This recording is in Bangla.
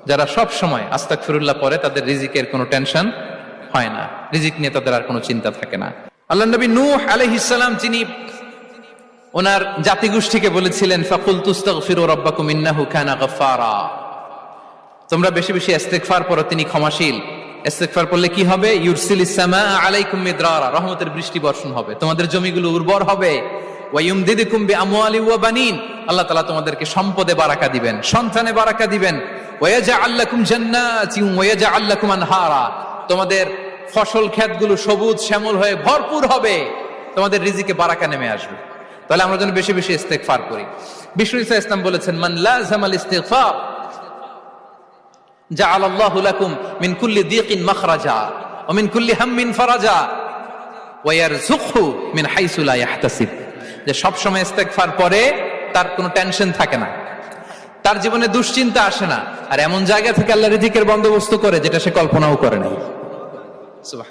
যারা সব সময় আস্তাগফিরুল্লাহ পড়ে তাদের রিজিকের কোনো টেনশন হয় না, রিজিক নিয়ে তাদের আর কোনো চিন্তা থাকে না। আল্লাহ নবী নূহ আলাইহিস সালাম যিনি ওনার জাতিগোষ্ঠীকে বলেছিলেন ফাকুলতু আস্তাগফিরু রাব্বাকুম ইন্নাহু কানা গাফফারা, তোমরা বেশি বেশি ইস্তেগফার পড়ো, তিনি ক্ষমাশীল। ইস্তেগফার পড়লে কি হবে? ইউরসিলিস সামাআ আলাইকুম মিদরারা, রহমতের বৃষ্টি বর্ষণ হবে, তোমাদের জমিগুলো উর্বর হবে। ওয়া ইউমদিদুকুম বিআমওয়ালি ওয়া বানিন, আল্লাহ তাআলা তোমাদেরকে সম্পদে বারাকা দিবেন, সন্তানে বারাকা দিবেন। ওয়া ইয়াজআল লাকুম জান্নাতিন ওয়া ইয়াজআল লাকুম আনহারা, তোমাদের ফসল ক্ষেতগুলো সবুজ শ্যামল হয়ে ভরপুর হবে, তোমাদের রিজিকে বারাকা নেমে আসবে। তাহলে আমরা যেন বেশি বেশি ইস্তেগফার করি। বিষ্ণু ঈসা ইসলাম বলেছেন মান লাযামাল ইস্তিগফার জাআলাল্লাহু লাকুম মিন কুল্লি দিকিন মাখরাজা ওয়া মিন কুল্লি হাম্মিন ফারাজা ওয়া ইয়ারযুকহু মিন হাইসু লা ইয়াহতাসিব, যে সব সময় ইস্তেগফার পড়ে তার কোনো টেনশন থাকে না, তার জীবনে দুশ্চিন্তা আসে না, আর এমন জায়গা থেকে আল্লাহ রিজিকের বন্দোবস্ত করে যেটা সে কল্পনাও করে নাই। সুবহান।